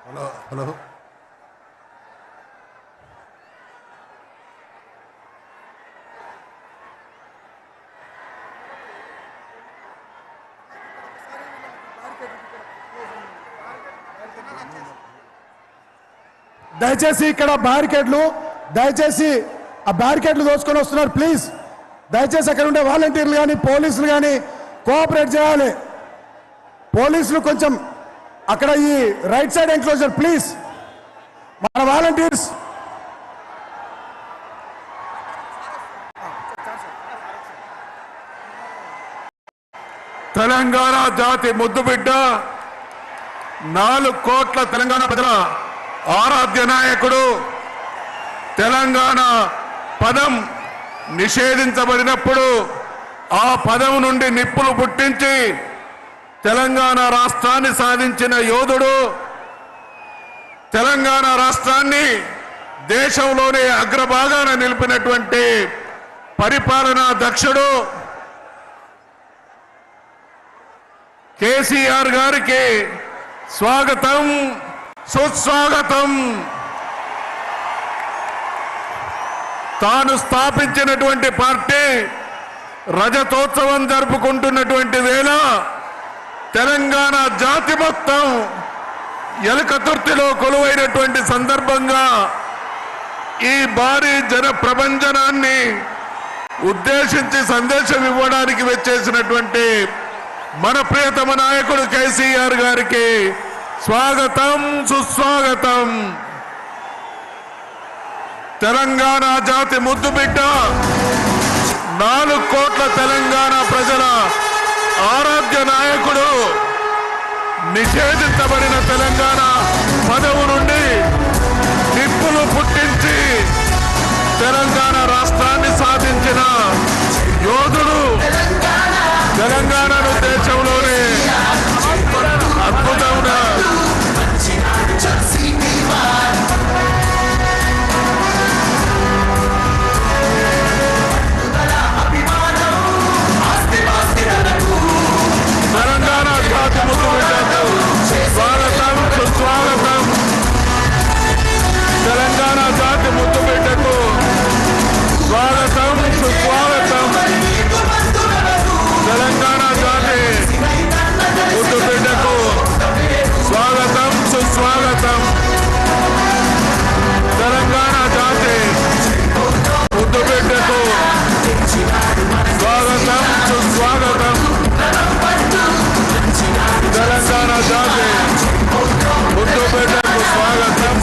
Hello hello దయచేసి ఇక్కడ బ్యారికేడ్లు దయచేసి ఆ బ్యారికేడ్లు దోచుకొని వస్తున్నారు. ప్లీజ్ దయచేసి అక్కడ ఉండే వాలంటీర్లు కానీ పోలీసులు కానీ కోఆపరేట్ చేయాలి. పోలీసులు కొంచెం అక్కడ ఈ రైట్ సైడ్ ఎంక్లోజర్ ప్లీజ్. మన వాలంటీర్స్ తెలంగాణ జాతి ముద్దుబిడ్డ 4 కోట్ల తెలంగాణ ప్రజల ఆరాధ్య నాయకుడు తెలంగాణ పదం నిషేధించబడినప్పుడు ఆ పదం నుండి నిప్పులు పుట్టించి తెలంగాణ రాష్ట్రాన్ని సాధించిన యోధుడు, తెలంగాణ రాష్ట్రాన్ని దేశంలోనే అగ్రభాగాన నిలిపినటువంటి పరిపాలనా దక్షుడు కేసీఆర్ గారికి స్వాగతం, సుస్వాగతం. తాను స్థాపించినటువంటి పార్టీ రజతోత్సవం జరుపుకుంటున్నటువంటి వేళ తెలంగాణ జాతి మొత్తం ఎలకతుర్తిలో కొలువైనటువంటి సందర్భంగా ఈ భారీ జన ప్రభంజనాన్ని ఉద్దేశించి సందేశం ఇవ్వడానికి వచ్చేసినటువంటి మన ప్రియతమ నాయకుడు కేసీఆర్ గారికి స్వాగతం, సుస్వాగతం. తెలంగాణ జాతి ముద్దుబిడ్డ 4 కోట్ల తెలంగాణ ప్రజల ఆరాధ్య నాయకుడు నిషేధించబడిన తెలంగాణ పదవు నుండి నిప్పులు పుట్టించి తెలంగాణ రాష్ట్రాన్ని సాధించిన యోధుడు, తెలంగాణను దేశంలోనే అద్భుతమైన తెలంగాణ జాతి ముద్దుబిడ్డకు స్వాగతం, సుస్వాగతం. తెలంగాణ జాతి ముద్దుబిడ్డకు స్వాగతం, సుస్వాగతం. తెలంగాణ జాతి ముద్దుబిడ్డకు స్వాగతం, సుస్వాగతం. తెలంగాణ జాతి ముద్దుబిడ్డకు స్వాగతం, సుస్వాగతం. తెలంగాణ జాతి ముద్దుబిడ్డకు స్వాగతం.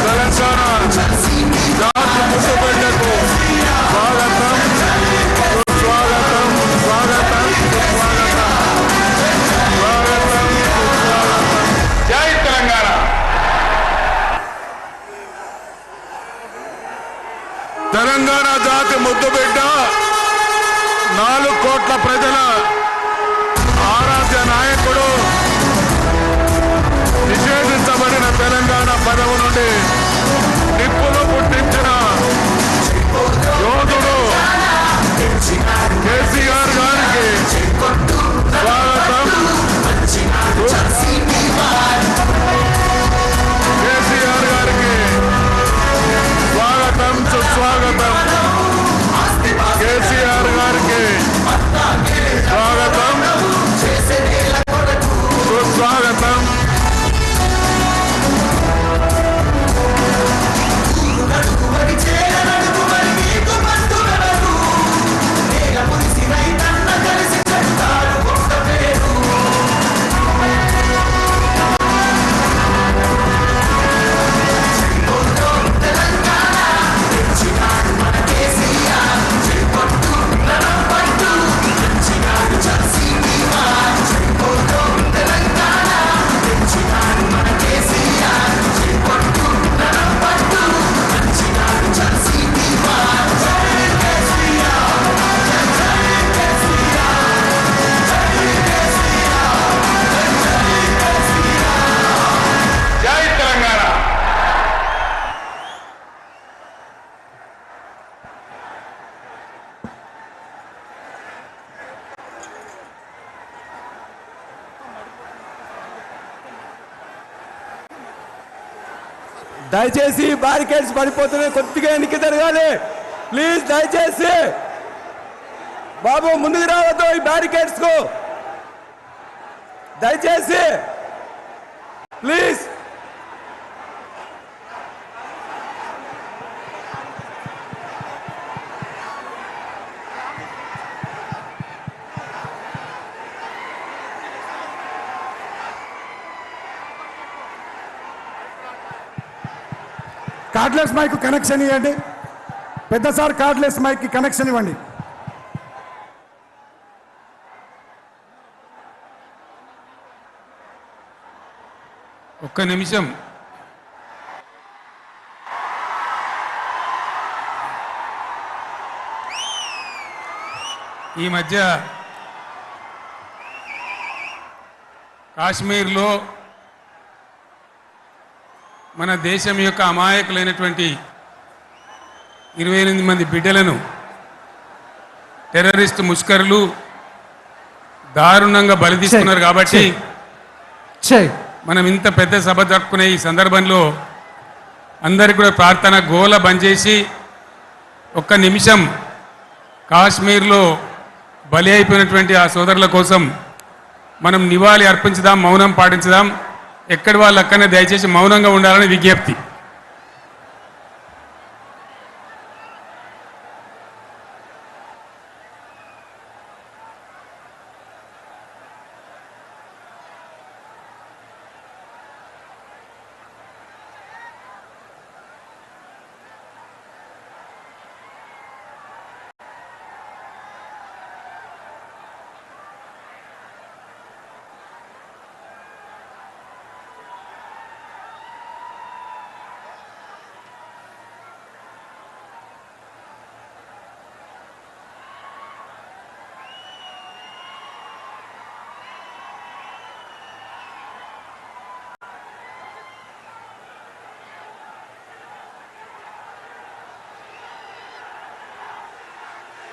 తెలంగాణ జాతి ముద్దుబిడ్డకు స్వాగతం, సుస్వాగతం, స్వాగతం, సుస్వాగతం, స్వాగతం, సుస్వాగతం. జై తెలంగాణ. తెలంగాణ జాతి ముద్దుబిడ్డ 4 కోట్ల ప్రజల ఆరాధ్య నాయకుడు నిషేధించబడిన తెలంగాణ పదవు నుండి నిప్పులు పుట్టించిన యోధుడు కేసీఆర్ గారికి స్వాగతం, కేసీఆర్ గారికి స్వాగతం, సుస్వాగతం. కేసీఆర్ గారికి దయచేసి బ్యారికేడ్స్ పడిపోతున్నాయి, కొద్దిగా ఎన్నిక జరగాలి ప్లీజ్. దయచేసి బాబు ముందుకు రావద్దు ఈ బ్యారికేడ్స్ కు, దయచేసి ప్లీజ్. కార్డ్లెస్ మైక్ కనెక్షన్ ఇవ్వండి. పెద్ద సార్ కార్డ్లెస్ మైక్ కనెక్షన్ ఇవ్వండి. ఒక్క నిమిషం. ఈ మధ్య కాశ్మీర్లో మన దేశం యొక్క అమాయకులైనటువంటి 28 మంది బిడ్డలను టెర్రరిస్ట్ ముష్కరులు దారుణంగా బలితీస్తున్నారు. కాబట్టి మనం ఇంత పెద్ద సభ జరుపుకునే ఈ సందర్భంలో అందరికీ కూడా ప్రార్థన గోల బంద్ చేసి ఒక్క నిమిషం కాశ్మీర్లో బలి అయిపోయినటువంటి ఆ సోదరుల కోసం మనం నివాళి అర్పించుదాం, మౌనం పాటించుదాం. ఎక్కడి వాళ్ళు అక్కడనే దయచేసి మౌనంగా ఉండాలని విజ్ఞప్తి.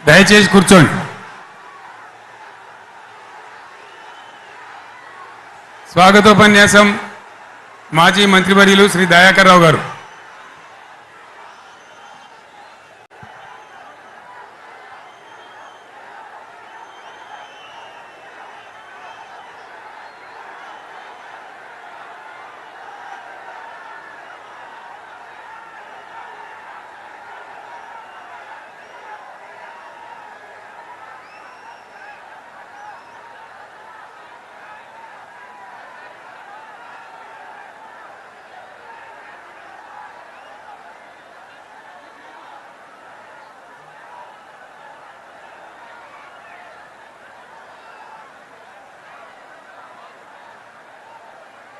దయచేసి కూర్చోండి. స్వాగతోపన్యాసం మాజీ మంత్రివర్యులు శ్రీ దయాకర్ రావు గారు.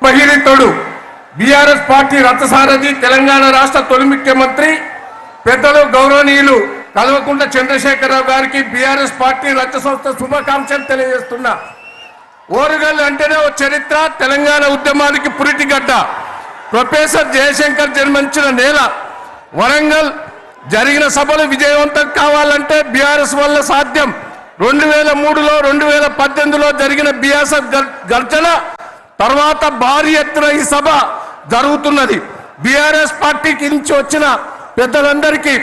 మహిళతోడు బీఆర్ఎస్ పార్టీ రథసారథి తెలంగాణ రాష్ట్ర తొలి ముఖ్యమంత్రి పెద్దలు గౌరవనీయులు కల్వకుంట్ల చంద్రశేఖరరావు గారికి బీఆర్ఎస్ పార్టీ రథ సంస్థ శుభాకాంక్షలు తెలియజేస్తున్నా. ఓరుగల్లు అంటేనే ఓ చరిత్ర, తెలంగాణ ఉద్యమానికి పురిటిగడ్డ. ప్రొఫెసర్ జయశంకర్ జన్మించిన నేల వరంగల్. జరిగిన సభలు విజయవంతం కావాలంటే బీఆర్ఎస్ వల్ల సాధ్యం. 2003లో 2018లో జరిగిన బీఆర్ఎస్ గర్జన తర్వాత భారీ ఎత్తున ఈ సభ జరుగుతున్నది. బీఆర్ఎస్ పార్టీకి నుంచి వచ్చిన పెద్దలందరికీ,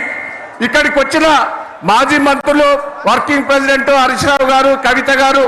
ఇక్కడికి వచ్చిన మాజీ మంత్రులు, వర్కింగ్ ప్రెసిడెంట్ హరీష్ రావు గారు, కవిత గారు,